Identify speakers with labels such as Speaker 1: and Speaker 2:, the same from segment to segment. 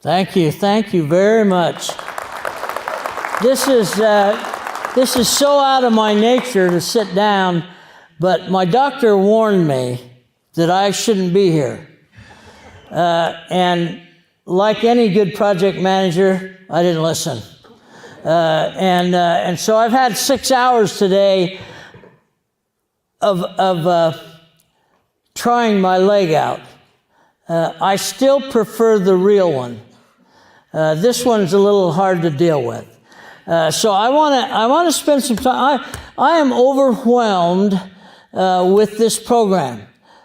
Speaker 1: Thank you very much. This is so out of my nature to sit down, but my doctor warned me that I shouldn't be here. And like any good project manager, I didn't listen. And so I've had 6 hours today of trying my leg out. I still prefer the real one. This one's a little hard to deal with. So I want to spend some time. I am overwhelmed with this program.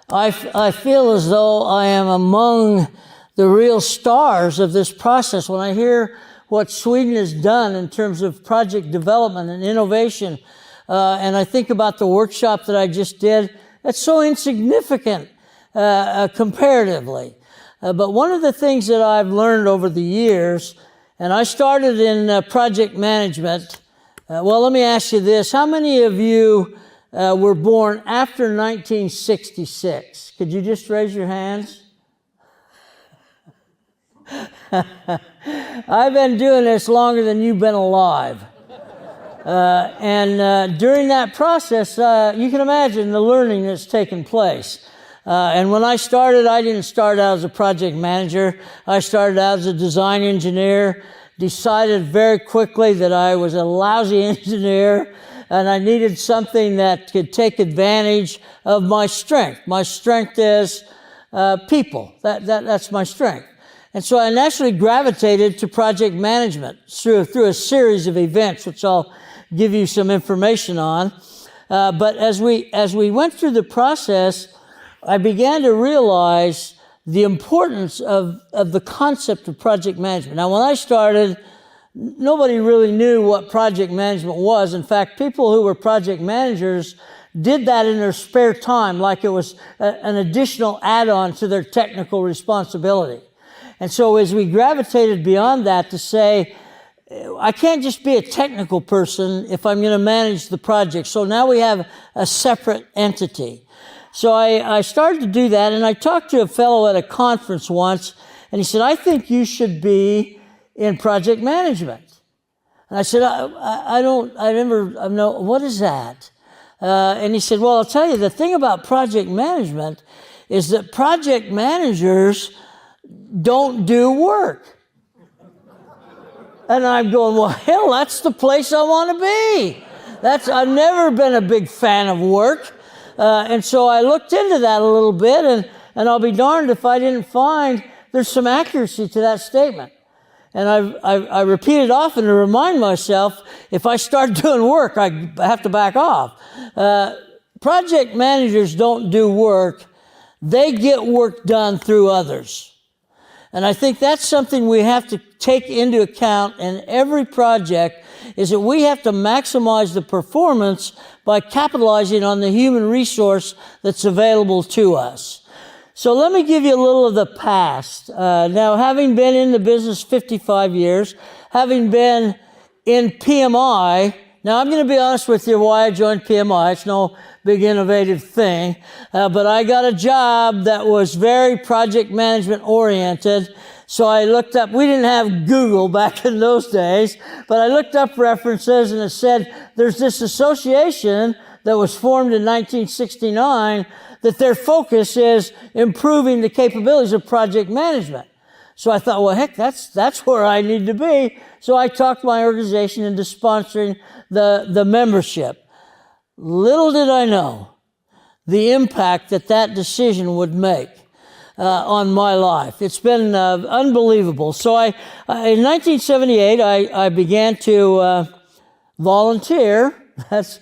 Speaker 1: I feel as though I am among the real stars of this process. When I hear what Sweden has done in terms of project development and innovation, and I think about the workshop that I just did, it's so insignificant comparatively. But one of the things that I've learned over the years, and I started in project management. Well, let me ask you this. How many of you were born after 1966? Could you just raise your hands? I've been doing this longer than you've been alive. And during that process, you can imagine the learning that's taken place. And when I started, I didn't start out as a project manager. I started out as a design engineer, decided very quickly that I was a lousy engineer and I needed something that could take advantage of my strength. My strength is people. That's my strength. And so I naturally gravitated to project management through a series of events, which I'll give you some information on. But as we went through the process, I began to realize the importance of the concept of project management. Now, when I started, nobody really knew what project management was. In fact, people who were project managers did that in their spare time, like it was an additional add-on to their technical responsibility. And so as we gravitated beyond that to say, I can't just be a technical person if I'm going to manage the project. So now we have a separate entity. So I started to do that, and I talked to a fellow at a conference once, and he said, I think you should be in project management. And I said, I never know, what is that? And he said, well, I'll tell you, the thing about project management is that project managers don't do work. And I'm going, well, hell, that's the place I want to be. I've never been a big fan of work. And so I looked into that a little bit, and I'll be darned if I didn't find there's some accuracy to that statement. And I repeat it often to remind myself, if I start doing work, I have to back off. Project managers don't do work. They get work done through others. And I think that's something we have to take into account in every project, is that we have to maximize the performance by capitalizing on the human resource that's available to us. So let me give you a little of the past. Now, having been in the business 55 years, having been in PMI, now I'm going to be honest with you why I joined PMI. It's no big innovative thing, but I got a job that was very project management oriented. So I looked up, we didn't have Google back in those days, but I looked up references, and it said there's this association that was formed in 1969 that their focus is improving the capabilities of project management. So I thought, well, heck, that's where I need to be. So I talked my organization into sponsoring the membership. Little did I know the impact that decision would make on my life. It's been unbelievable. So in 1978, I began to volunteer. That's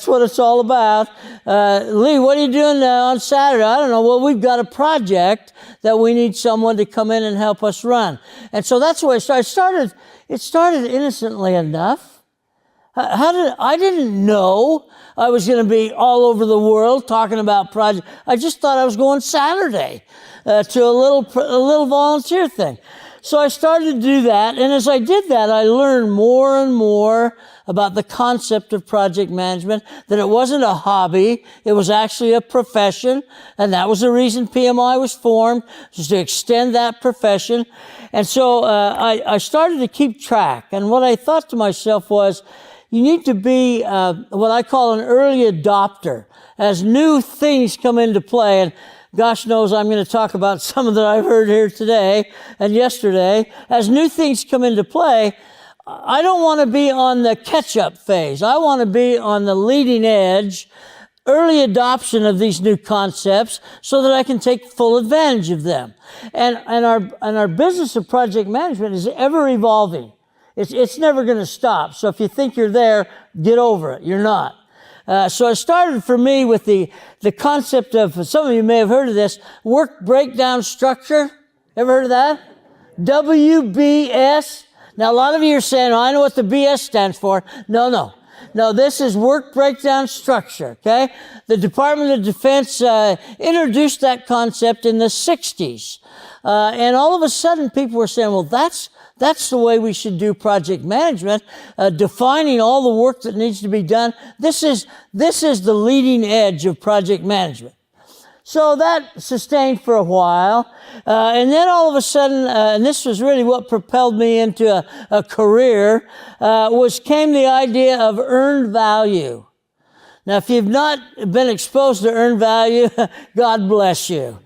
Speaker 1: what it's all about. Lee, what are you doing on Saturday? I don't know. Well, we've got a project that we need someone to come in and help us run. And so that's where it started. It started innocently enough. I didn't know I was going to be all over the world talking about projects. I just thought I was going Saturday to a little volunteer thing. So I started to do that, and as I did that, I learned more and more about the concept of project management, that it wasn't a hobby, it was actually a profession, and that was the reason PMI was formed, was to extend that profession. And so I started to keep track, and what I thought to myself was, you need to be what I call an early adopter as new things come into play. And gosh knows I'm going to talk about some that I've heard here today and yesterday. As new things come into play, I don't want to be on the catch-up phase. I want to be on the leading edge, early adoption of these new concepts so that I can take full advantage of them. And our business of project management is ever evolving. It's never going to stop. So if you think you're there, get over it. You're not. So it started for me with the concept of, some of you may have heard of this, work breakdown structure. Ever heard of that? WBS. Now, a lot of you are saying, oh, I know what the BS stands for. No, this is work breakdown structure, okay? The Department of Defense introduced that concept in the 60s. And all of a sudden, people were saying, well, that's the way we should do project management, defining all the work that needs to be done. This is the leading edge of project management. So that sustained for a while. And then all of a sudden, and this was really what propelled me into a career, came the idea of earned value. Now, if you've not been exposed to earned value, God bless you.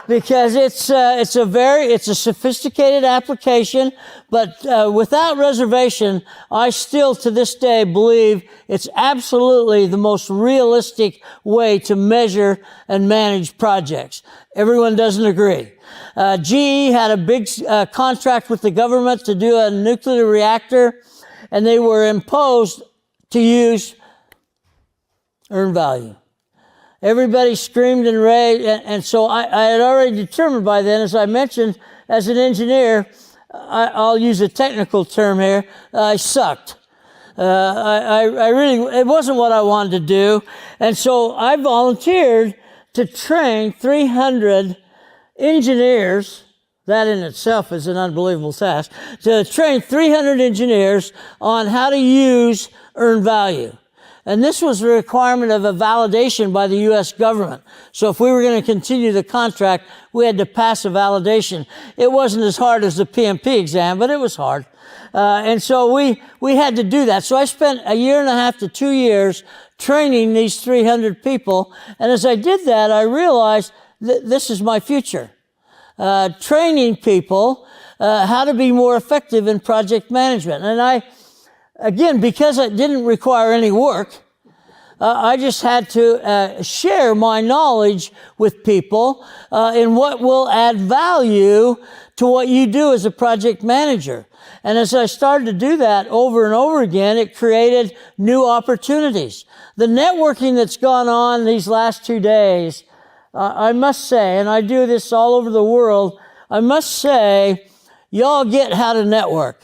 Speaker 1: Because it's a sophisticated application, but without reservation, I still to this day believe it's absolutely the most realistic way to measure and manage projects. Everyone doesn't agree. GE had a big contract with the government to do a nuclear reactor, and they were imposed to use earned value. Everybody screamed and raved, and so I had already determined by then, as I mentioned, as an engineer, I'll use a technical term here, I sucked. I really, it wasn't what I wanted to do, and so I volunteered to train 300 engineers. That in itself is an unbelievable task, to train 300 engineers on how to use earned value. And this was a requirement of a validation by the U.S. government. So if we were going to continue the contract, we had to pass a validation. It wasn't as hard as the PMP exam, but it was hard. And so we had to do that. So I spent a year and a half to 2 years training these 300 people. And as I did that, I realized that this is my future. Training people how to be more effective in project management. And again, because it didn't require any work, I just had to share my knowledge with people in what will add value to what you do as a project manager. And as I started to do that over and over again, it created new opportunities. The networking that's gone on these last 2 days, I must say, and I do this all over the world, I must say, y'all get how to network.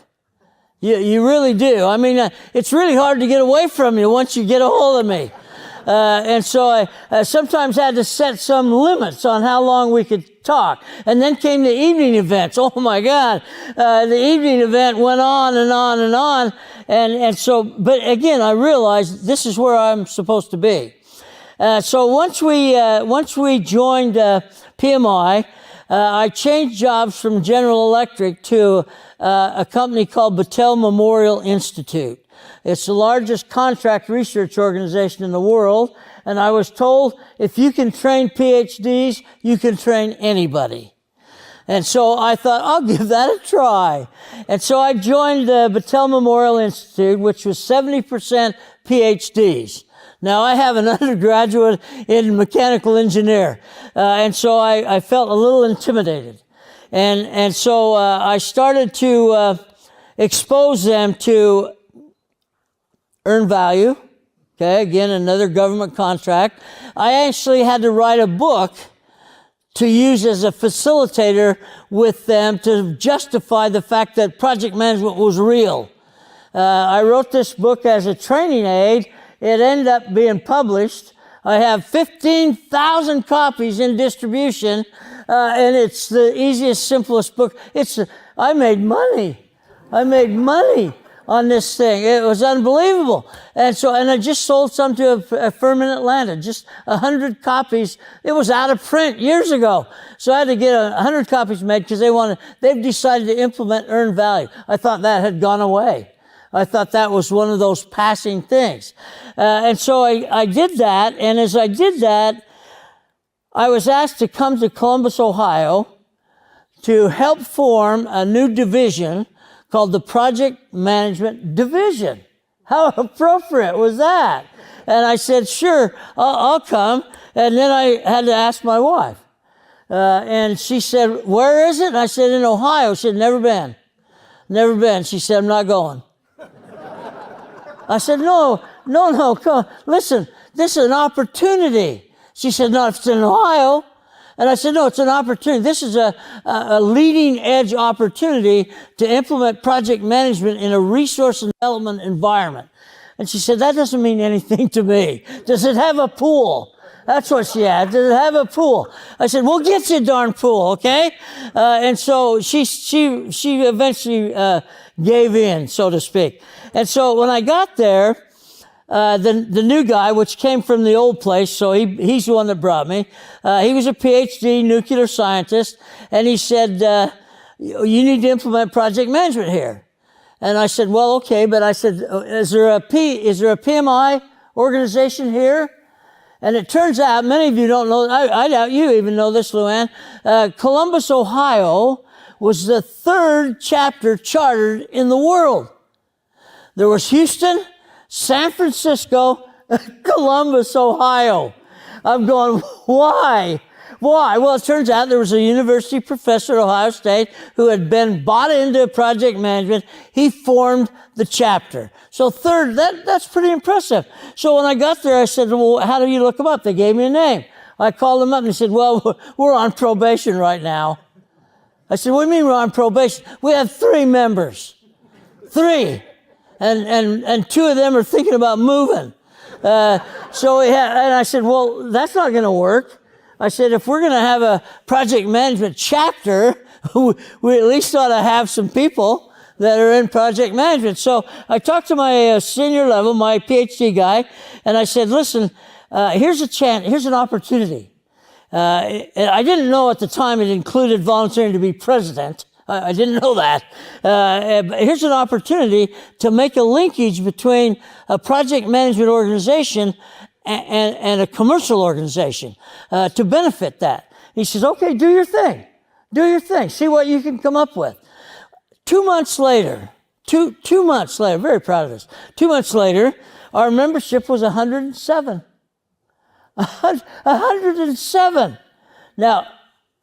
Speaker 1: You really do. I mean, it's really hard to get away from you once you get a hold of me. And so I sometimes had to set some limits on how long we could talk. And then came the evening events. Oh my God. The evening event went on and on and on. And so, but again, I realized this is where I'm supposed to be. So once we joined PMI, I changed jobs from General Electric to a company called Battelle Memorial Institute. It's the largest contract research organization in the world, and I was told if you can train PhDs, you can train anybody. And so I thought, I'll give that a try. And so I joined the Battelle Memorial Institute, which was 70% PhDs. Now, I have an undergraduate in mechanical engineer, and so I felt a little intimidated. And so I started to expose them to earned value. Okay, again, another government contract. I actually had to write a book to use as a facilitator with them to justify the fact that project management was real. I wrote this book as a training aid. It ended up being published. I have 15,000 copies in distribution. And it's the easiest, simplest book. I made money. I made money on this thing. It was unbelievable. And I just sold some to a firm in Atlanta, just 100 copies. It was out of print years ago. So I had to get 100 copies made because they've decided to implement earned value. I thought that had gone away. I thought that was one of those passing things. And so I did that. And as I did that, I was asked to come to Columbus, Ohio to help form a new division called the Project Management Division. How appropriate was that? And I said, sure, I'll come. And then I had to ask my wife. And she said, where is it? And I said, in Ohio. She said, never been. Never been. She said, I'm not going. I said, no, come on. Listen, this is an opportunity. She said, no, if it's in Ohio. And I said, no, it's an opportunity. This is a leading edge opportunity to implement project management in a resource and development environment. And she said, that doesn't mean anything to me. Does it have a pool? That's what she had. Does it have a pool? I said, we'll get you a darn pool, okay? And so she eventually gave in, so to speak. And so when I got there, the new guy, which came from the old place, so he's the one that brought me. He was a PhD nuclear scientist, and he said, you need to implement project management here. And I said, well, okay, but I said, is there a PMI organization here? And it turns out, many of you don't know, I doubt you even know this, Luann, Columbus, Ohio was the third chapter chartered in the world. There was Houston, San Francisco, Columbus, Ohio. I'm going, why? Why? Well, it turns out there was a university professor at Ohio State who had been bought into project management. He formed the chapter. So third, that's pretty impressive. So when I got there, I said, well, how do you look them up? They gave me a name. I called them up and he said, well, we're on probation right now. I said, what do you mean we're on probation? We have 3 members. 3. And 2 of them are thinking about moving. And I said, well, that's not going to work. I said, if we're going to have a project management chapter, we at least ought to have some people that are in project management. So I talked to my senior level, my PhD guy, and I said, listen, here's a chance, here's an opportunity. I didn't know at the time it included volunteering to be president. I didn't know that. Here's an opportunity to make a linkage between a project management organization and a commercial organization to benefit that. He says, okay, do your thing. Do your thing. See what you can come up with. 2 months later, two months later, very proud of this. 2 months later, our membership was 107. 107. Now,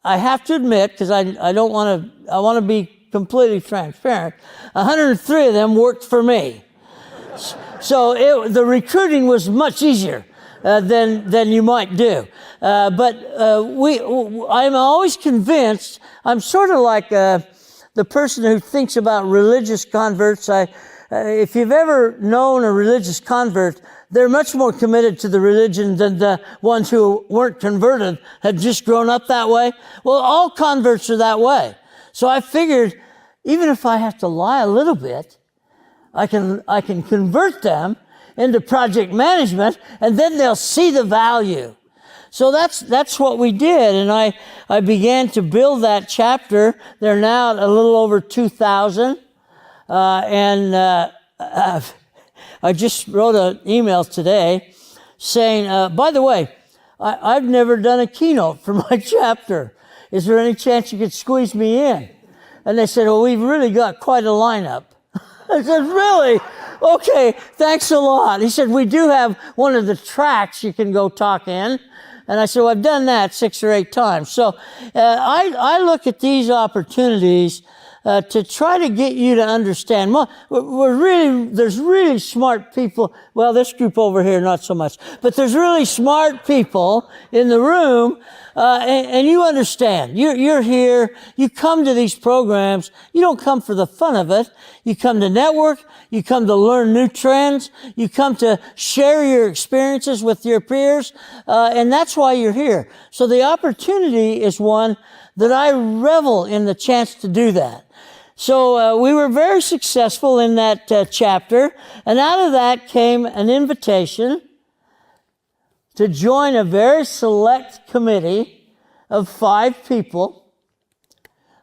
Speaker 1: I have to admit, because I want to be completely transparent, 103 of them worked for me. So the recruiting was much easier than you might do. But I'm always convinced, I'm sort of like the person who thinks about religious converts. If you've ever known a religious convert, they're much more committed to the religion than the ones who weren't converted, had just grown up that way. Well, all converts are that way. So I figured, even if I have to lie a little bit, I can convert them into project management, and then they'll see the value. So that's what we did, and I began to build that chapter. They're now a little over 2,000, I just wrote an email today saying, by the way, I've never done a keynote for my chapter. Is there any chance you could squeeze me in? And they said, well, we've really got quite a lineup. I said, really? Okay, thanks a lot. He said, we do have one of the tracks you can go talk in. And I said, well, I've done that 6 or 8 times. So I look at these opportunities to try to get you to understand. There's really smart people. Well, this group over here, not so much. But there's really smart people in the room, and you understand. You're here. You come to these programs. You don't come for the fun of it. You come to network. You come to learn new trends. You come to share your experiences with your peers, and that's why you're here. So the opportunity is one that I revel in the chance to do that. So we were very successful in that chapter, and out of that came an invitation to join a very select committee of 5 people.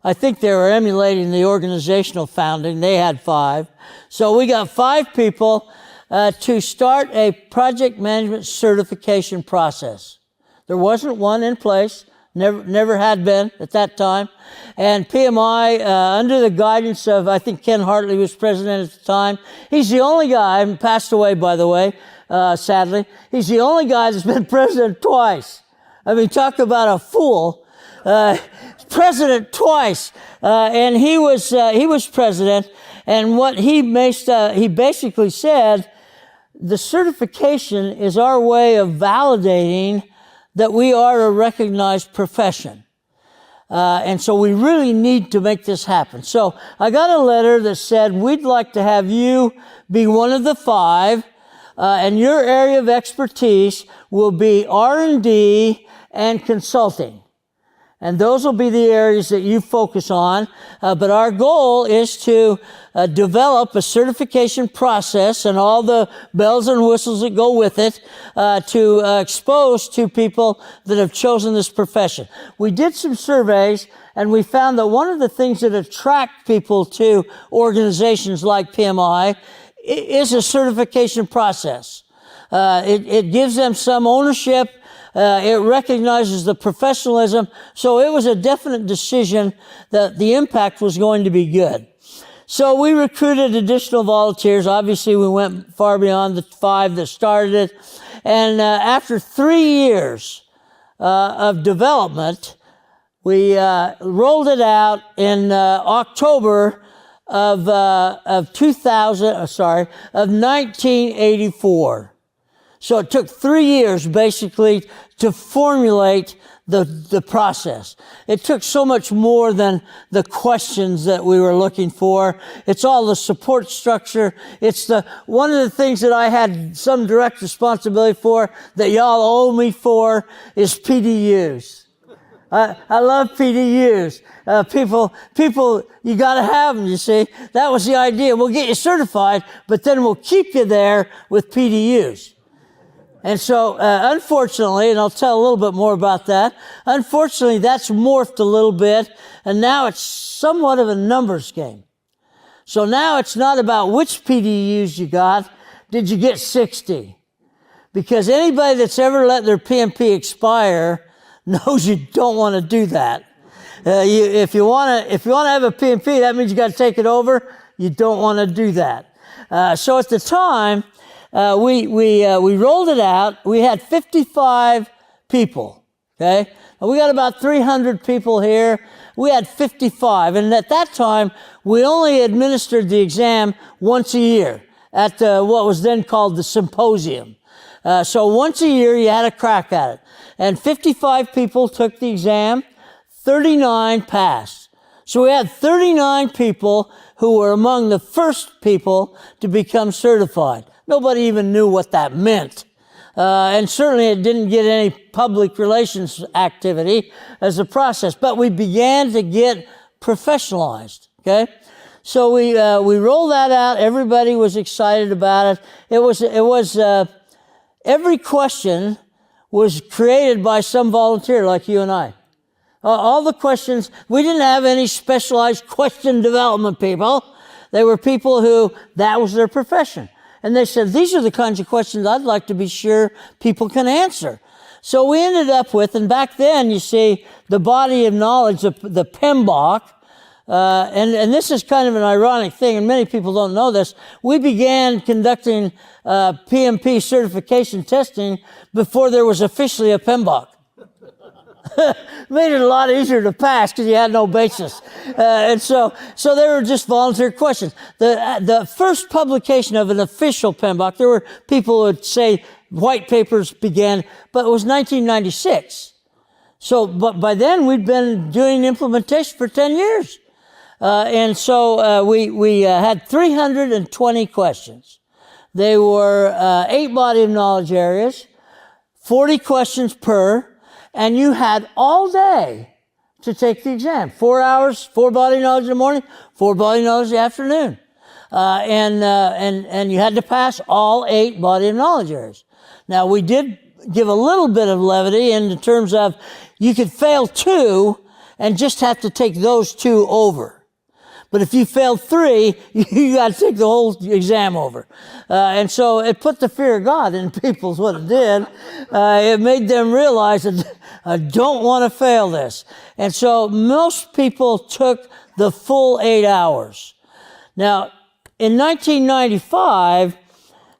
Speaker 1: I think they were emulating the organizational founding. They had 5. So we got 5 people to start a project management certification process. There wasn't one in place. Never had been at that time. And PMI, under the guidance of, I think Ken Hartley was president at the time. He's the only guy, passed away by the way, sadly. He's the only guy that's been president twice. I mean, talk about a fool. President twice. And he was president. And what he basically said, the certification is our way of validating that we are a recognized profession. And so we really need to make this happen. So I got a letter that said, we'd like to have you be one of the 5, and your area of expertise will be R&D and consulting. And those will be the areas that you focus on. But our goal is to develop a certification process and all the bells and whistles that go with it to expose to people that have chosen this profession. We did some surveys, and we found that one of the things that attract people to organizations like PMI is a certification process. It gives them some ownership. It recognizes the professionalism. So it was a definite decision that the impact was going to be good. So we recruited additional volunteers. Obviously, we went far beyond the 5 that started it. And after 3 years of development, we rolled it out in October of 1984. So it took 3 years basically to formulate the process. It took so much more than the questions that we were looking for. It's all the support structure. It's one of the things that I had some direct responsibility for that y'all owe me for is PDUs. I love PDUs. People, you gotta have them, you see. That was the idea. We'll get you certified, but then we'll keep you there with PDUs. And so, unfortunately, and I'll tell a little bit more about that, unfortunately, that's morphed a little bit, and now it's somewhat of a numbers game. So now it's not about which PDUs you got. Did you get 60? Because anybody that's ever let their PMP expire knows you don't want to do that. If you want to have a PMP, that means you got to take it over. You don't want to do that. So at the time, we rolled it out. We had 55 people, okay? We got about 300 people here. We had 55. And at that time, we only administered the exam once a year at what was then called the symposium. So once a year, you had a crack at it. And 55 people took the exam. 39 passed. So we had 39 people who were among the first people to become certified. Nobody even knew what that meant. And certainly it didn't get any public relations activity as a process. But we began to get professionalized, okay? So we rolled that out. Everybody was excited about it. Every question was created by some volunteer like you and I. All the questions, we didn't have any specialized question development people. They were people who, that was their profession. And they said, these are the kinds of questions I'd like to be sure people can answer. So we ended up with, and back then, you see, the body of knowledge, the PMBOK, and this is kind of an ironic thing, and many people don't know this. We began conducting PMP certification testing before there was officially a PMBOK. Made it a lot easier to pass because you had no basis. And so they were just volunteer questions. The first publication of an official PMBOK, there were people who would say white papers began, but it was 1996. So, but by then we'd been doing implementation for 10 years. And so we had 320 questions. They were 8 body of knowledge areas, 40 questions per, and you had all day to take the exam. 4 hours, 4 body knowledge in the morning, 4 body knowledge in the afternoon. And you had to pass all 8 body of knowledge areas. Now, we did give a little bit of levity in terms of you could fail 2 and just have to take those 2 over. But if you failed 3, you got to take the whole exam over. And so it put the fear of God in people is what it did. It made them realize that I don't want to fail this. And so most people took the full 8 hours. Now, in 1995,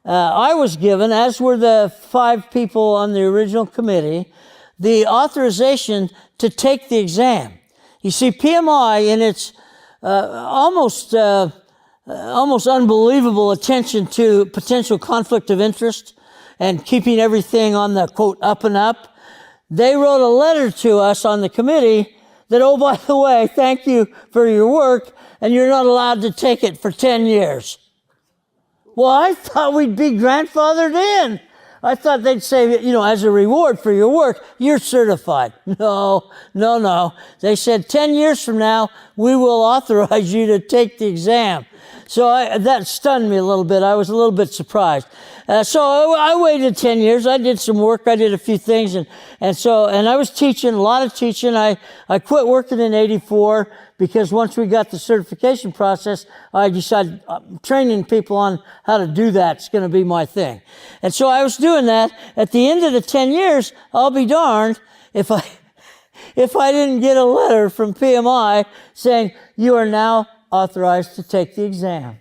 Speaker 1: I was given, as were the 5 people on the original committee, the authorization to take the exam. You see, PMI in its almost unbelievable attention to potential conflict of interest and keeping everything on the, quote, up and up. They wrote a letter to us on the committee that, oh, by the way, thank you for your work, and you're not allowed to take it for 10 years. Well, I thought we'd be grandfathered in. I thought they'd say, as a reward for your work, you're certified. No. They said 10 years from now, we will authorize you to take the exam. So that stunned me a little bit. I was a little bit surprised. So I waited 10 years. I did some work. I did a few things. And I was teaching, a lot of teaching. I quit working in 84 because once we got the certification process, I decided training people on how to do that's going to be my thing. And so I was doing that. At the end of the 10 years, I'll be darned if I didn't get a letter from PMI saying, you are now authorized to take the exam.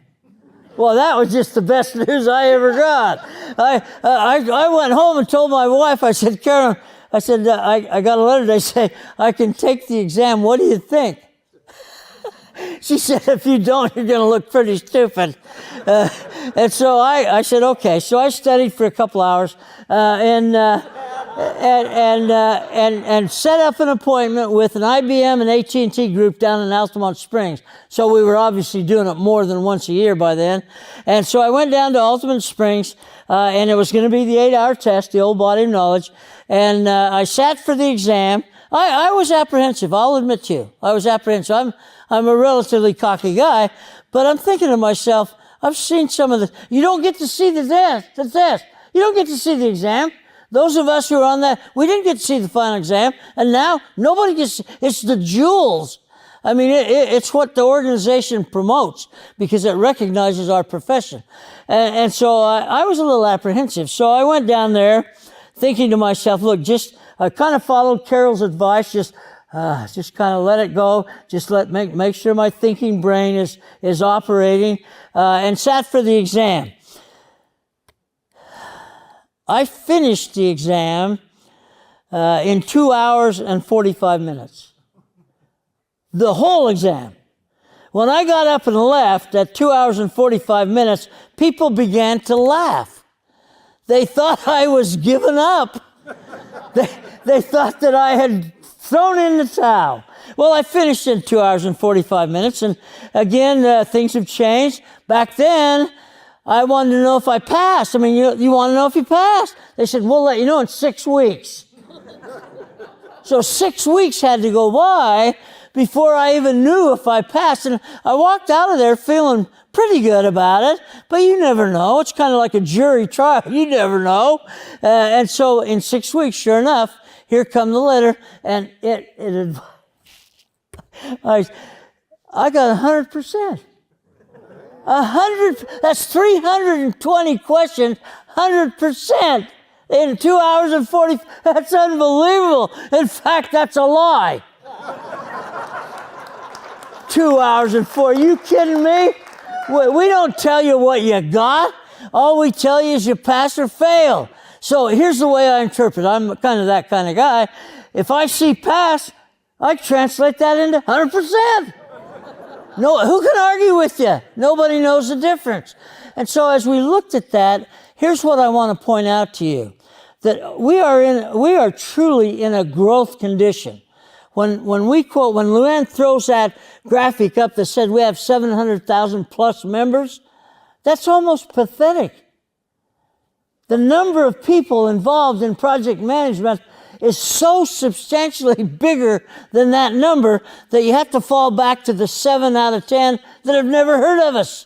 Speaker 1: Well, that was just the best news I ever got. I went home and told my wife, I said, Karen, I got a letter. They say, I can take the exam. What do you think? She said, if you don't, you're going to look pretty stupid. And so I said, okay. So I studied for a couple hours and set up an appointment with an IBM and AT&T group down in Altamont Springs. So we were obviously doing it more than once a year by then. And so I went down to Altamont Springs, and it was going to be the 8-hour test, the old body of knowledge. And I sat for the exam. I was apprehensive. I'll admit to you. I was apprehensive. I'm a relatively cocky guy, but I'm thinking to myself, I've seen some of the, you don't get to see the test. You don't get to see the exam. Those of us who are on that, we didn't get to see the final exam, and now nobody gets, it's the jewels. I mean, it's what the organization promotes because it recognizes our profession. And so I was a little apprehensive. So I went down there thinking to myself, look, I kind of followed Carol's advice, just kind of let it go, just make sure my thinking brain is operating, and sat for the exam. I finished the exam in 2 hours and 45 minutes. The whole exam. When I got up and left at 2 hours and 45 minutes, people began to laugh. They thought I was giving up. They thought that I had thrown in the towel. Well, I finished in 2 hours and 45 minutes, and again, things have changed. Back then, I wanted to know if I passed. I mean, you want to know if you passed? They said, we'll let you know in 6 weeks. So 6 weeks had to go by before I even knew if I passed. And I walked out of there feeling pretty good about it, but you never know. It's kind of like a jury trial. You never know. And so in 6 weeks, sure enough, here come the letter, and I got 100%. 100, that's 320 questions, 100% in 2 hours and 40, that's unbelievable. In fact, that's a lie. 2 hours and 40, you kidding me? We don't tell you what you got. All we tell you is you pass or fail. So here's the way I interpret it. I'm kind of that kind of guy. If I see pass, I translate that into 100%. No, who can argue with you? Nobody knows the difference. And so as we looked at that, here's what I want to point out to you. That we are truly in a growth condition. When Luann throws that graphic up that said we have 700,000 plus members, that's almost pathetic. The number of people involved in project management is so substantially bigger than that number that you have to fall back to the 7 out of 10 that have never heard of us.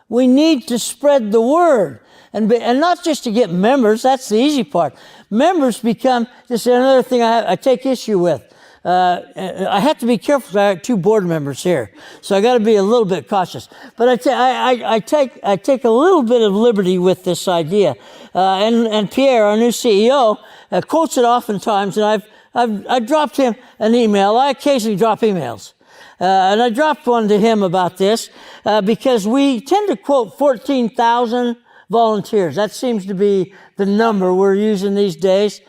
Speaker 1: We need to spread the word. And not just to get members, that's the easy part. Members become, this is another thing I take issue with. I have to be careful because I have 2 board members here, so I got to be a little bit cautious. But I take a little bit of liberty with this idea. And Pierre, our new CEO, quotes it oftentimes, and I've dropped him an email. I occasionally drop emails. And I dropped one to him about this because we tend to quote 14,000 volunteers. That seems to be the number we're using these days.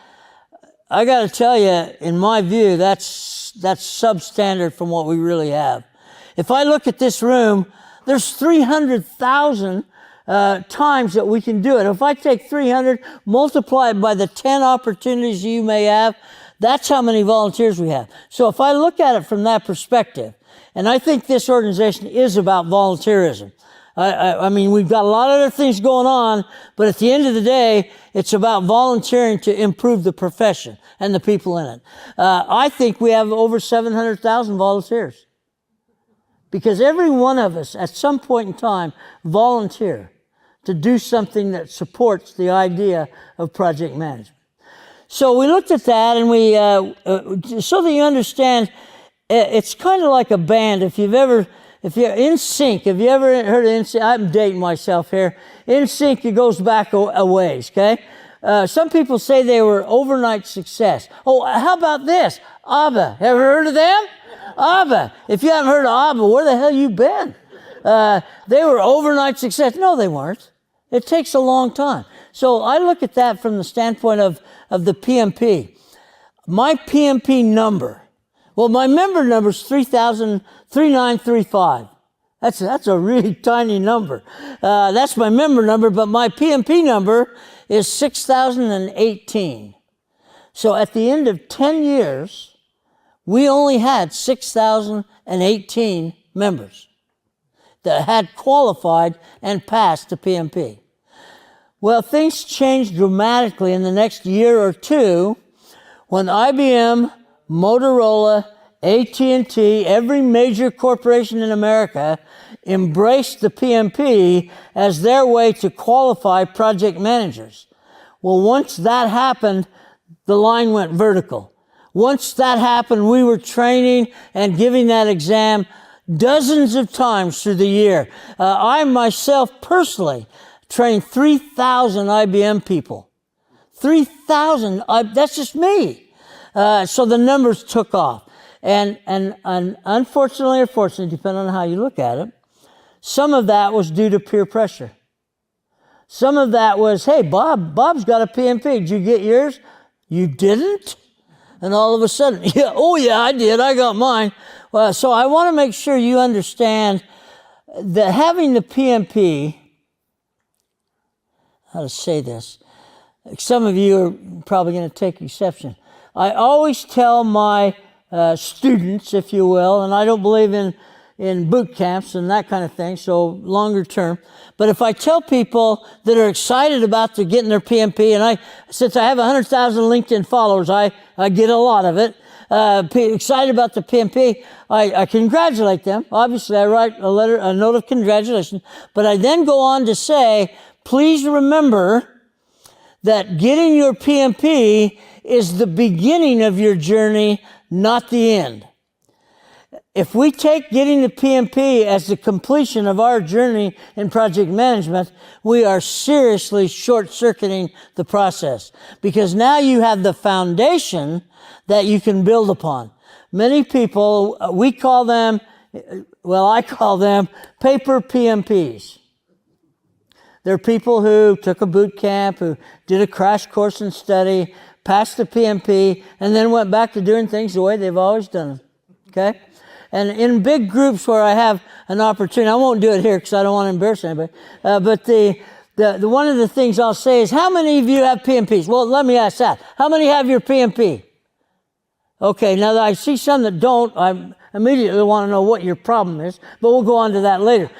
Speaker 1: I got to tell you, in my view, that's substandard from what we really have. If I look at this room, there's 300,000 times that we can do it. If I take 300, multiply it by the 10 opportunities you may have, that's how many volunteers we have. So if I look at it from that perspective, and I think this organization is about volunteerism. I mean, we've got a lot of other things going on, but at the end of the day, it's about volunteering to improve the profession and the people in it. I think we have over 700,000 volunteers. Because every one of us, at some point in time, volunteer to do something that supports the idea of project management. So we looked at that, and we, so that you understand, it's kind of like a band. If you're NSYNC, have you ever heard of NSYNC? I'm dating myself here. NSYNC, it goes back a ways, okay? Some people say they were overnight success. Oh, how about this? ABBA, ever heard of them? ABBA. If you haven't heard of ABBA, where the hell you been? They were overnight success. No, they weren't. It takes a long time. So I look at that from the standpoint of the PMP. My PMP number, well, my member number is 3935. That's a really tiny number. That's my member number, but my PMP number is 6,018. So at the end of 10 years, we only had 6,018 members that had qualified and passed to PMP. Well, things changed dramatically in the next year or two when IBM, Motorola, AT&T, every major corporation in America embraced the PMP as their way to qualify project managers. Well, once that happened, the line went vertical. Once that happened, we were training and giving that exam dozens of times through the year. I myself personally trained 3,000 IBM people. 3,000, that's just me. So the numbers took off. And unfortunately or fortunately, depending on how you look at it, some of that was due to peer pressure. Some of that was, hey, Bob's got a PMP. Did you get yours? You didn't? And all of a sudden, yeah, oh yeah, I did. I got mine. Well, so I want to make sure you understand that having the PMP, how to say this, some of you are probably going to take exception. I always tell my students, if you will, and I don't believe in boot camps and that kind of thing, so longer term. But if I tell people that are excited about getting their PMP, and since I have 100,000 LinkedIn followers, I get a lot of it, excited about the PMP, I congratulate them. Obviously, I write a note of congratulations, but I then go on to say, please remember that getting your PMP is the beginning of your journey, not the end. If we take getting the PMP as the completion of our journey in project management, we are seriously short-circuiting the process, because now you have the foundation that you can build upon. Many people, I call them paper PMPs. They're people who took a boot camp, who did a crash course in study, passed the PMP, and then went back to doing things the way they've always done them, okay? And in big groups where I have an opportunity, I won't do it here because I don't want to embarrass anybody, but the one of the things I'll say is, how many of you have PMPs? Well, let me ask that. How many have your PMP? Okay, now that I see some that don't, I immediately want to know what your problem is, but we'll go on to that later.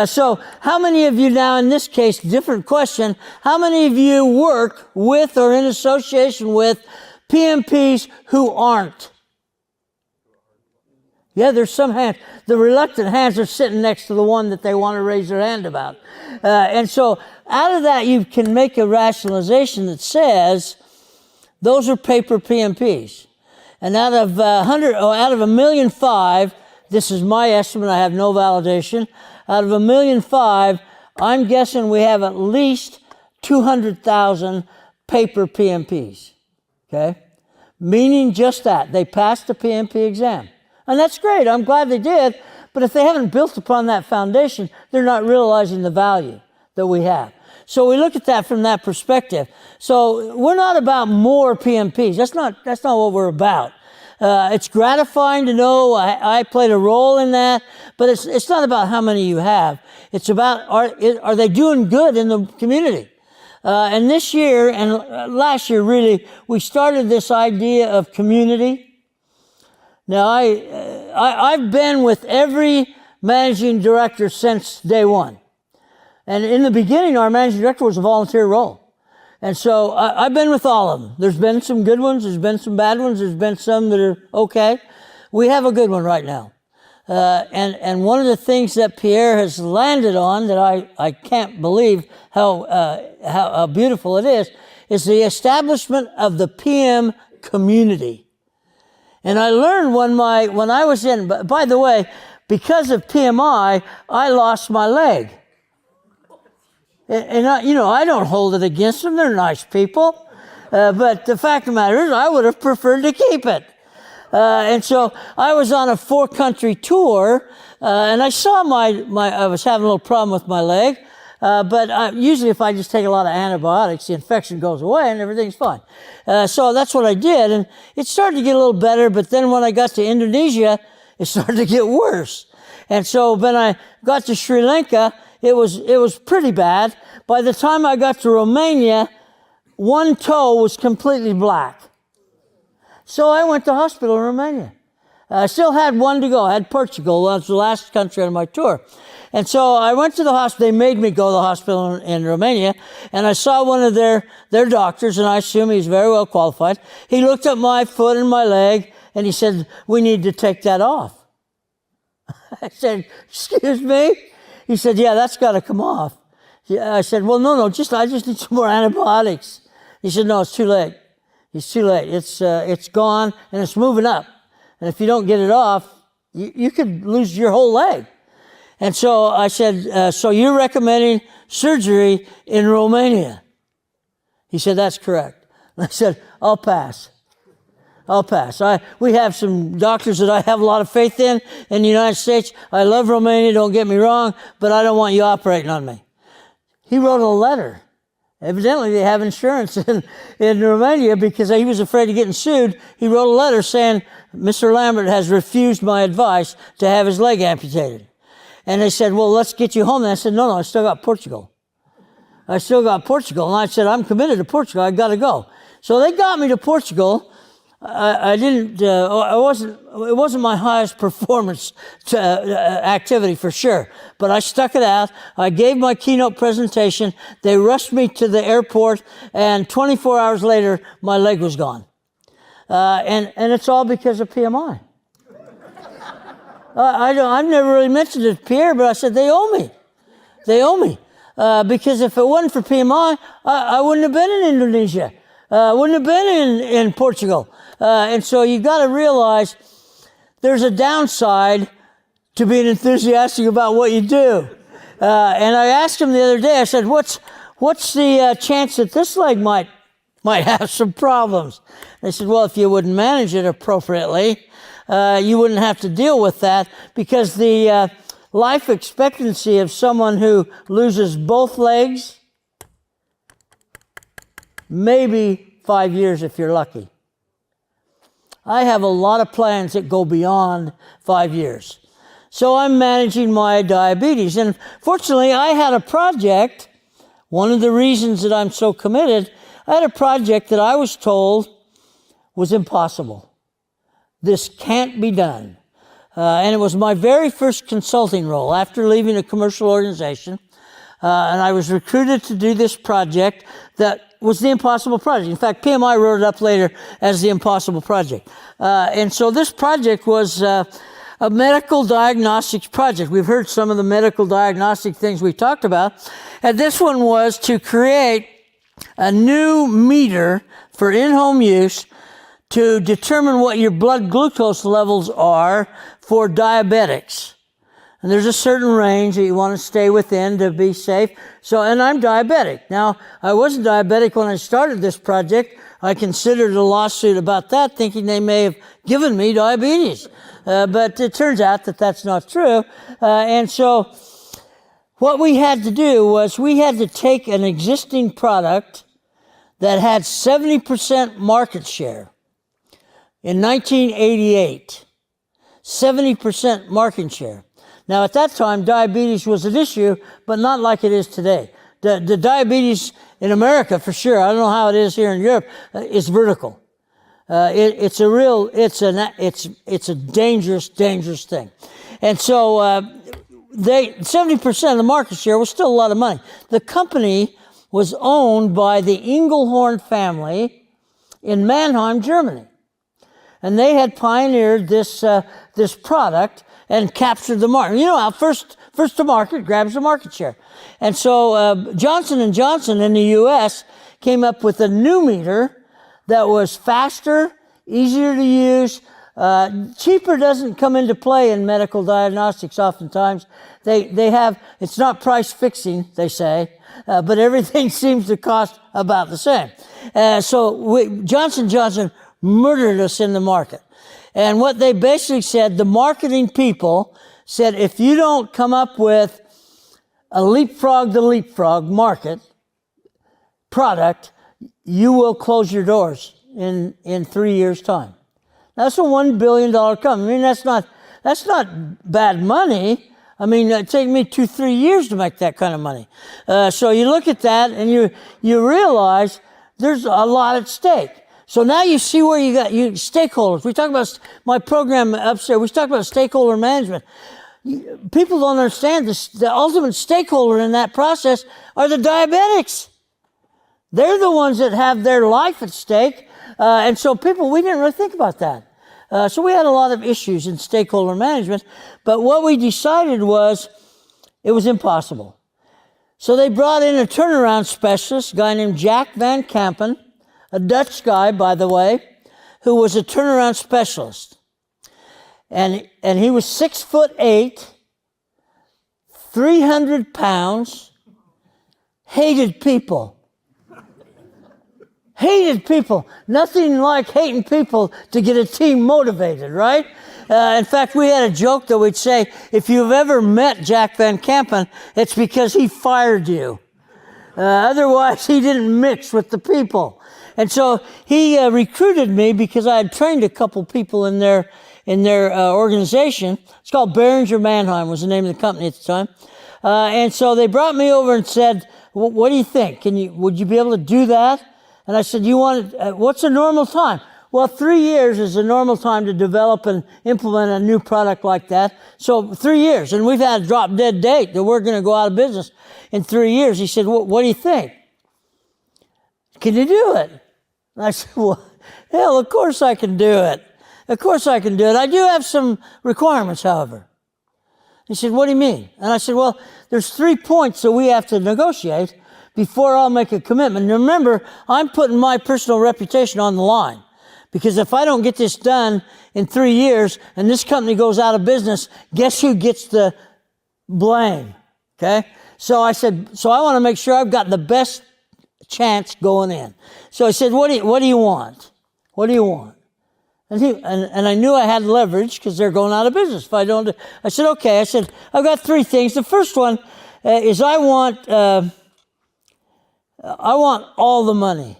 Speaker 1: So how many of you now, in this case, different question, how many of you work with or in association with PMPs who aren't? Yeah, there's some hands. The reluctant hands are sitting next to the one that they want to raise their hand about. And so out of that, you can make a rationalization that says those are paper PMPs. And out of 1,500,000, this is my estimate, I have no validation, out of 1,500,000, I'm guessing we have at least 200,000 paper PMPs, okay? Meaning just that, they passed the PMP exam. And that's great, I'm glad they did, but if they haven't built upon that foundation, they're not realizing the value that we have. So we look at that from that perspective. So we're not about more PMPs. That's not what we're about. It's gratifying to know I played a role in that, but it's not about how many you have. It's about are they doing good in the community? And this year and last year, really, we started this idea of community. Now, I've been with every managing director since day one. And in the beginning, our managing director was a volunteer role. And so I've been with all of them. There's been some good ones. There's been some bad ones. There's been some that are okay. We have a good one right now. And one of the things that Pierre has landed on that I can't believe how beautiful it is the establishment of the PM community. And I learned when I was in, by the way, because of PMI, I lost my leg. And I don't hold it against them. They're nice people. But the fact of the matter is, I would have preferred to keep it. And so I was on a 4-country tour, and I saw I was having a little problem with my leg. But usually if I just take a lot of antibiotics, the infection goes away and everything's fine. So that's what I did. And it started to get a little better, but then when I got to Indonesia, it started to get worse. And so when I got to Sri Lanka, it was pretty bad. By the time I got to Romania, one toe was completely black. So I went to hospital in Romania. I still had one to go. I had Portugal. That was the last country on my tour. And so I went to the hospital. They made me go to the hospital in Romania. And I saw one of their doctors, and I assume he's very well qualified. He looked at my foot and my leg, and he said, "We need to take that off." I said, "Excuse me?" He said, "Yeah, that's got to come off." I said, "Well, no, I just need some more antibiotics." He said, "No, it's too late. It's too late. It's gone, and it's moving up. And if you don't get it off, you could lose your whole leg." And so I said, "So you're recommending surgery in Romania?" He said, "That's correct." And I said, I'll pass. We have some doctors that I have a lot of faith in the United States. I love Romania, don't get me wrong, but I don't want you operating on me. He wrote a letter. Evidently, they have insurance in Romania because he was afraid of getting sued. He wrote a letter saying, "Mr. Lambert has refused my advice to have his leg amputated." And they said, "Well, let's get you home." And I said, No, I still got Portugal. And I said, "I'm committed to Portugal. I got to go." So they got me to Portugal. It wasn't my highest performance activity for sure, but I stuck it out. I gave my keynote presentation. They rushed me to the airport, and 24 hours later, my leg was gone. And it's all because of PMI. I've never really mentioned it to Pierre, but I said, they owe me. Because if it wasn't for PMI, I wouldn't have been in Indonesia. Wouldn't have been in Portugal. And so you got to realize there's a downside to being enthusiastic about what you do. And I asked him the other day, I said, what's the chance that this leg might have some problems? They said, well, if you wouldn't manage it appropriately, you wouldn't have to deal with that, because the life expectancy of someone who loses both legs maybe 5 years if you're lucky. I have a lot of plans that go beyond 5 years. So I'm managing my diabetes. And fortunately, I had a project. One of the reasons that I'm so committed, I had a project that I was told was impossible. This can't be done. And it was my very first consulting role after leaving a commercial organization. And I was recruited to do this project that was the Impossible Project. In fact, PMI wrote it up later as the Impossible Project. And so this project was a medical diagnostics project. We've heard some of the medical diagnostic things we talked about. And this one was to create a new meter for in-home use to determine what your blood glucose levels are for diabetics. And there's a certain range that you want to stay within to be safe. So, and I'm diabetic. Now, I wasn't diabetic when I started this project. I considered a lawsuit about that, thinking they may have given me diabetes. But it turns out that that's not true. And so what we had to do was we had to take an existing product that had 70% market share in 1988. 70% market share. Now, at that time, diabetes was an issue, but not like it is today. The diabetes in America, for sure, I don't know how it is here in Europe, is vertical. It's a dangerous thing. And so 70% of the market share was still a lot of money. The company was owned by the Engelhorn family in Mannheim, Germany. And they had pioneered this product and captured the market. You know how first to market grabs the market share. And so Johnson & Johnson in the U.S. came up with a new meter that was faster, easier to use. Cheaper doesn't come into play in medical diagnostics oftentimes. They have, it's not price fixing, they say, but everything seems to cost about the same. Johnson & Johnson murdered us in the market. And what they basically said, the marketing people said, if you don't come up with a leapfrog the leapfrog market product, you will close your doors in 3 years' time. That's a $1 billion company. I mean, that's not bad money. I mean, it took me 2-3 years to make that kind of money. So you look at that and you realize there's a lot at stake. So now you see where you got stakeholders. We talk about my program upstairs. We talk about stakeholder management. People don't understand this. The ultimate stakeholder in that process are the diabetics. They're the ones that have their life at stake. And so we didn't really think about that. So we had a lot of issues in stakeholder management. But what we decided was it was impossible. So they brought in a turnaround specialist, a guy named Jack Van Kampen, a Dutch guy, by the way, who was a turnaround specialist. And he was 6'8", 300 pounds, hated people. Hated people. Nothing like hating people to get a team motivated, right? In fact, we had a joke that we'd say, if you've ever met Jack Van Kampen, it's because he fired you. Otherwise, he didn't mix with the people. And so he recruited me because I had trained a couple people in their organization. It's called Behringer Mannheim was the name of the company at the time. And so they brought me over and said, what do you think? Would you be able to do that? And I said, what's a normal time? Well, 3 years is a normal time to develop and implement a new product like that. So 3 years, and we've had a drop dead date that we're going to go out of business in 3 years. He said, what do you think? Can you do it? And I said, well, hell, of course I can do it. Of course I can do it. I do have some requirements, however. He said, what do you mean? And I said, well, there's 3 points that we have to negotiate before I'll make a commitment. And remember, I'm putting my personal reputation on the line. Because if I don't get this done in 3 years and this company goes out of business, guess who gets the blame? Okay? So I said, so I want to make sure I've got the best chance going in. So I said, what do you want? What do you want? And I knew I had leverage because they're going out of business. If I don't, I said, okay. I said, I've got 3 things. The first one is I want all the money.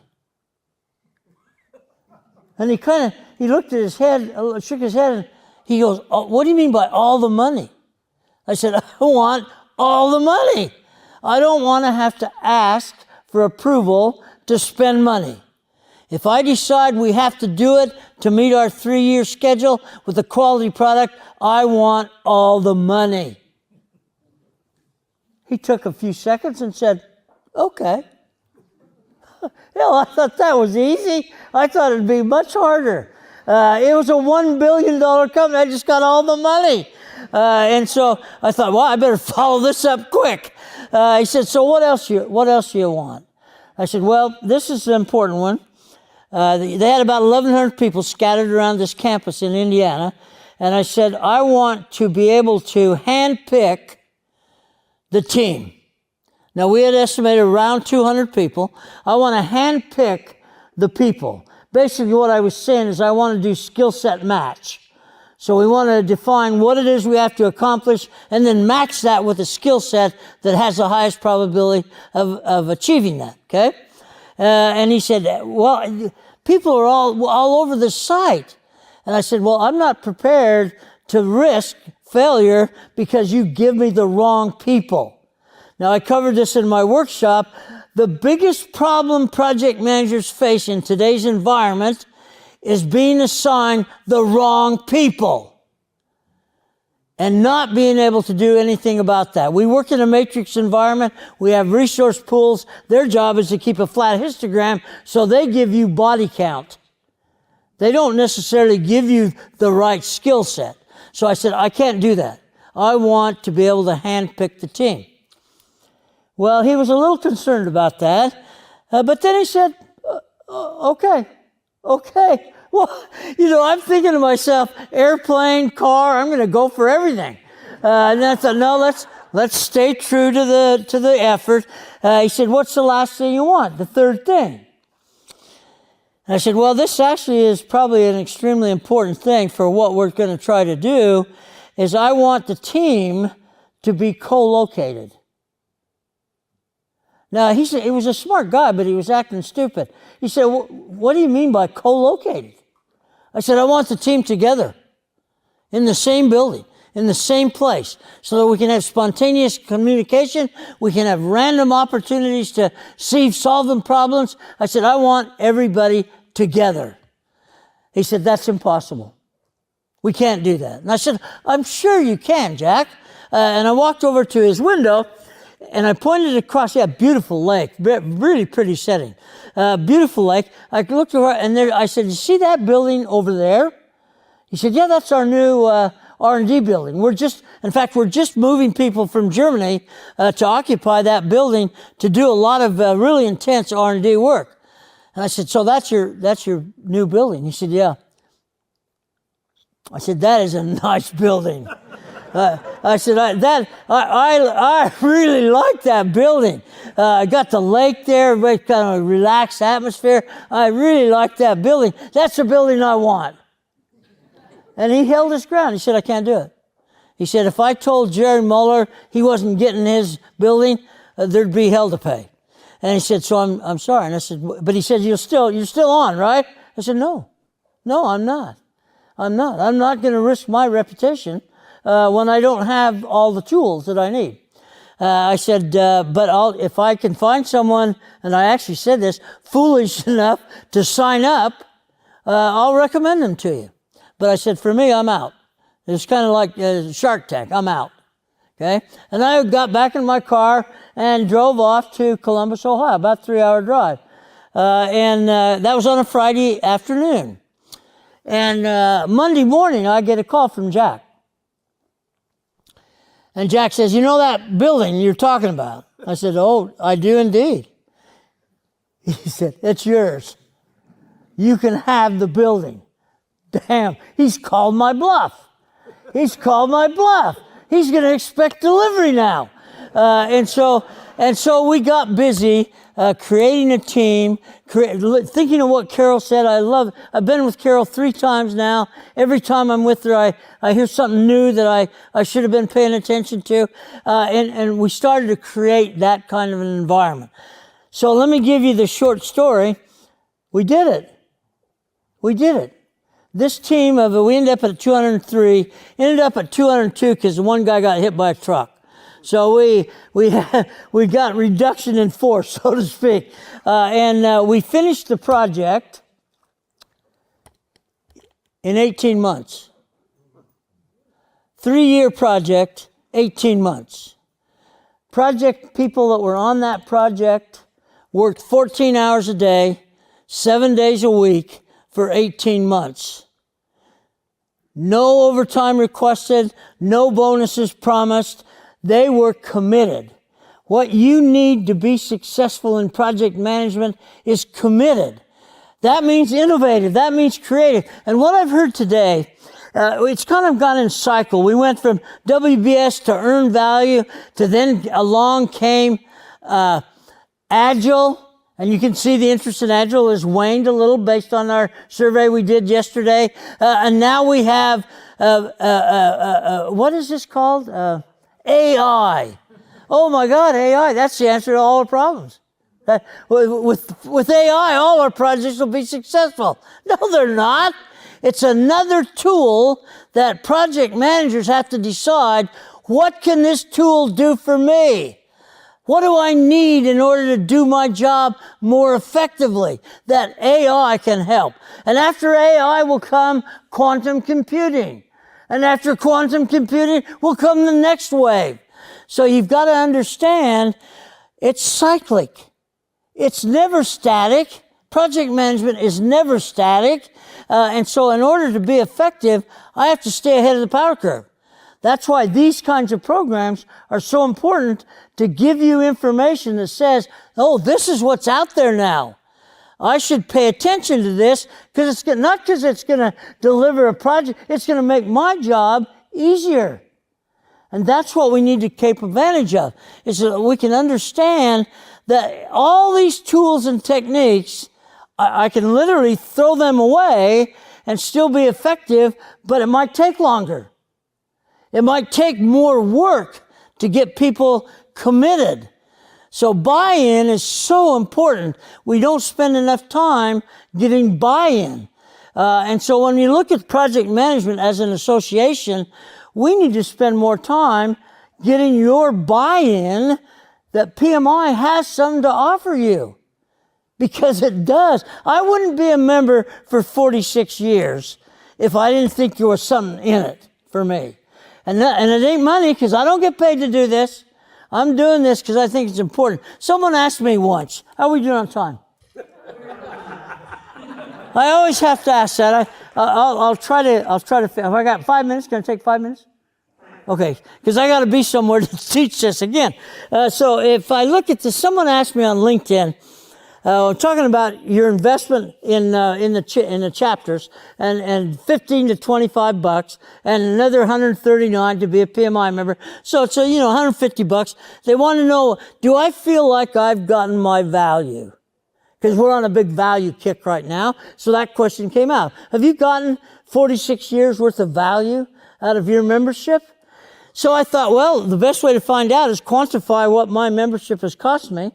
Speaker 1: And he looked at his head, shook his head, and he goes, "Oh, what do you mean by all the money?" I said, "I want all the money. I don't want to have to ask for approval to spend money. If I decide we have to do it to meet our 3-year schedule with a quality product, I want all the money." He took a few seconds and said, "Okay." I thought that was easy. I thought it'd be much harder. It was a $1 billion company. I just got all the money. And so I thought, well, I better follow this up quick. He said, "So what else do you want?" I said, "Well, this is an important one." They had about 1,100 people scattered around this campus in Indiana. And I said, "I want to be able to handpick the team." Now, we had estimated around 200 people. I want to handpick the people. Basically, what I was saying is I want to do skill set match. So we want to define what it is we have to accomplish and then match that with a skill set that has the highest probability of achieving that, okay? And he said, "Well, people are all over the site." And I said, "Well, I'm not prepared to risk failure because you give me the wrong people." Now, I covered this in my workshop. The biggest problem project managers face in today's environment is being assigned the wrong people and not being able to do anything about that. We work in a matrix environment. We have resource pools. Their job is to keep a flat histogram, so they give you body count. They don't necessarily give you the right skill set. So I said, I can't do that. I want to be able to handpick the team. Well, he was a little concerned about that, but then he said, okay. Well, I'm thinking to myself, airplane, car, I'm going to go for everything. And I thought, no, let's stay true to the effort. He said, "What's the last thing you want? The third thing?" And I said, "Well, this actually is probably an extremely important thing for what we're going to try to do, is I want the team to be co-located." Now, he said, he was a smart guy, but he was acting stupid. He said, "Well, what do you mean by co-located?" I said, "I want the team together in the same building, in the same place, so that we can have spontaneous communication. We can have random opportunities to solve them problems." I said, "I want everybody together." He said, "That's impossible. We can't do that." And I said, "I'm sure you can, Jack." And I walked over to his window, and I pointed across, beautiful lake, really pretty setting, beautiful lake. I looked over, and there, I said, "You see that building over there?" He said, "Yeah, that's our new R&D building. We're just moving people from Germany to occupy that building to do a lot of really intense R&D work." And I said, "So that's your new building?" He said, "Yeah." I said, "That is a nice building." I said, I really like that building. I got the lake there, everybody kind of relaxed atmosphere. I really like that building. That's the building I want. And he held his ground. He said, "I can't do it." He said, "If I told Jerry Muller he wasn't getting his building, there'd be hell to pay." And he said, "So I'm sorry." And I said, "But," he said, you're still on, right?" I said, No, I'm not. I'm not going to risk my reputation when I don't have all the tools that I need. I said, "But if I can find someone," and I actually said this, "foolish enough to sign up, I'll recommend them to you." But I said, "For me, I'm out." It's kind of like Shark Tank. I'm out. Okay? And I got back in my car and drove off to Columbus, Ohio, about a 3-hour drive. And that was on a Friday afternoon. And Monday morning, I get a call from Jack. And Jack says, "You know that building you're talking about?" I said, "Oh, I do indeed." He said, "It's yours. You can have the building." Damn, he's called my bluff. He's going to expect delivery now. And so we got busy creating a team, thinking of what Carol said. I've been with Carol 3 times now. Every time I'm with her, I hear something new that I should have been paying attention to. And we started to create that kind of an environment. So let me give you the short story. We did it. We did it. This team we ended up at 203, ended up at 202 because the one guy got hit by a truck. So we got reduction in force, so to speak. And we finished the project in 18 months. 3-year project, 18 months. Project people that were on that project worked 14 hours a day, 7 days a week for 18 months. No overtime requested, no bonuses promised. They were committed. What you need to be successful in project management is committed. That means innovative. That means creative. And what I've heard today, it's kind of gone in cycle. We went from WBS to earned value to then along came Agile. And you can see the interest in Agile has waned a little based on our survey we did yesterday. And now we have, what is this called? AI. Oh my God, AI, that's the answer to all our problems. With AI, all our projects will be successful. No, they're not. It's another tool that project managers have to decide, what can this tool do for me? What do I need in order to do my job more effectively? That AI can help. And after AI will come quantum computing. And after quantum computing will come the next wave. So you've got to understand it's cyclic. It's never static. Project management is never static. And so in order to be effective, I have to stay ahead of the power curve. That's why these kinds of programs are so important, to give you information that says, oh, this is what's out there now. I should pay attention to this because it's not because it's going to deliver a project, it's going to make my job easier. And that's what we need to take advantage of, is so that we can understand that all these tools and techniques, I can literally throw them away and still be effective, but it might take longer. It might take more work to get people committed. So buy-in is so important. We don't spend enough time getting buy-in. And so when you look at project management as an association, we need to spend more time getting your buy-in that PMI has something to offer you. Because it does. I wouldn't be a member for 46 years if I didn't think there was something in it for me. And it ain't money, because I don't get paid to do this. I'm doing this because I think it's important. Someone asked me once, how are we doing on time? I always have to ask that. I'll try to, if I got 5 minutes, can I take 5 minutes? Okay, because I got to be somewhere to teach this again. So if I look at this, someone asked me on LinkedIn, talking about your investment in the chapters, and $15 to $25, and another 139 to be a PMI member. So it's $150. They want to know, do I feel like I've gotten my value? Because we're on a big value kick right now. So that question came out. Have you gotten 46 years worth of value out of your membership? So I thought, well, the best way to find out is quantify what my membership has cost me,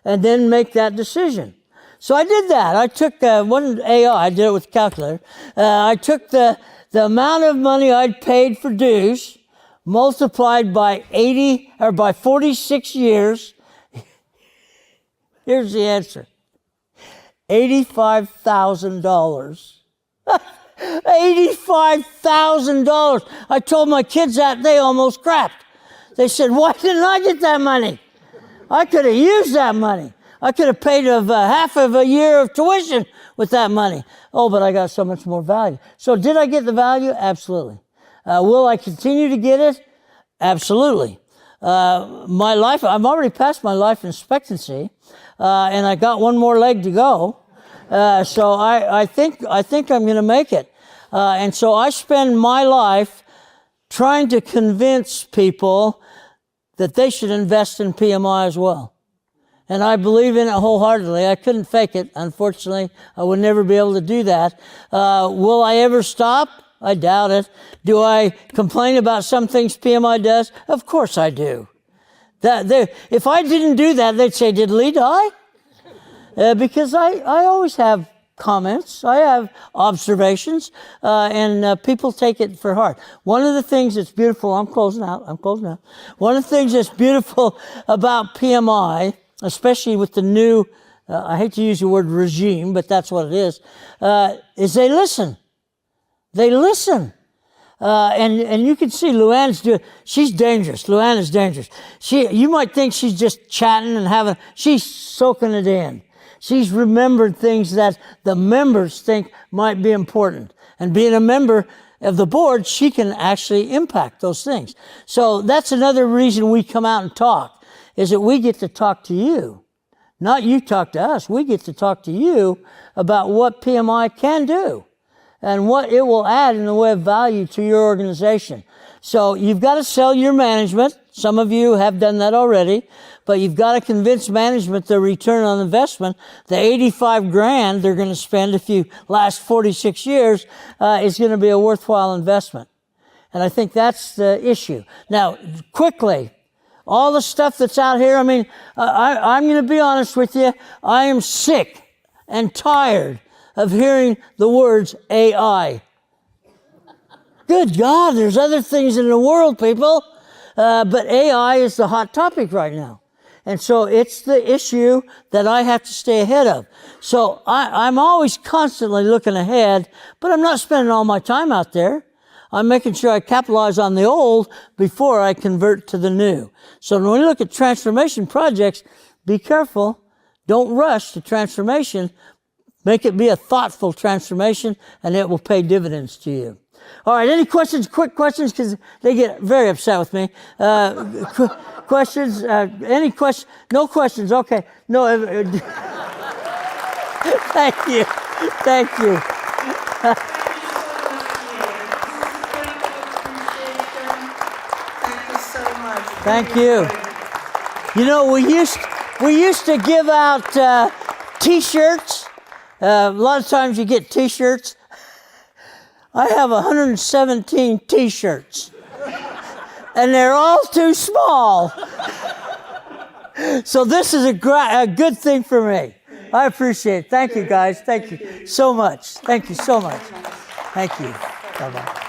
Speaker 1: and then make that decision. So I did that. I took, wasn't AI, I did it with a calculator. I took the amount of money I'd paid for dues, multiplied by 46 years. Here's the answer. $85,000. $85,000. I told my kids that, they almost crapped. They said, why didn't I get that money? I could have used that money. I could have paid half of a year of tuition with that money. Oh, but I got so much more value. So did I get the value? Absolutely. Will I continue to get it? Absolutely. My life, I'm already past my life expectancy, and I got one more leg to go. So I think I'm going to make it. And so I spend my life trying to convince people that they should invest in PMI as well. And I believe in it wholeheartedly. I couldn't fake it. Unfortunately, I would never be able to do that. Will I ever stop? I doubt it. Do I complain about some things PMI does? Of course I do. If I didn't do that, they'd say, did Lee die? Because I always have comments, I have observations, and people take it for heart. One of the things that's beautiful, I'm closing out. One of the things that's beautiful about PMI, especially with the new, I hate to use the word regime, but that's what it is they listen. They listen. And you can see she's dangerous. Luann is dangerous. You might think she's just chatting and she's soaking it in. She's remembered things that the members think might be important. And being a member of the board, she can actually impact those things. So that's another reason we come out and talk, is that we get to talk to you. Not you talk to us. We get to talk to you about what PMI can do and what it will add in the way of value to your organization. So you've got to sell your management. Some of you have done that already, but you've got to convince management the return on investment, the 85 grand they're going to spend if you last 46 years, is going to be a worthwhile investment. And I think that's the issue. Now, quickly, all the stuff that's out here, I'm going to be honest with you. I am sick and tired of hearing the words AI. Good God, there's other things in the world, people. But AI is the hot topic right now. And so it's the issue that I have to stay ahead of. So I'm always constantly looking ahead, but I'm not spending all my time out there. I'm making sure I capitalize on the old before I convert to the new. So when we look at transformation projects, be careful. Don't rush to transformation. Make it be a thoughtful transformation, and it will pay dividends to you. All right, any questions, quick questions, because they get very upset with me. Questions? Any questions? No questions, okay. No. Thank you. Thank you.
Speaker 2: Thank you so much.
Speaker 1: Thank you. You know, we used to give out T-shirts. A lot of times you get T-shirts. I have 117 T-shirts, and they're all too small. So this is a good thing for me. I appreciate it. Thank you, guys. Thank you so much. Thank you so much. Thank you. Bye-bye.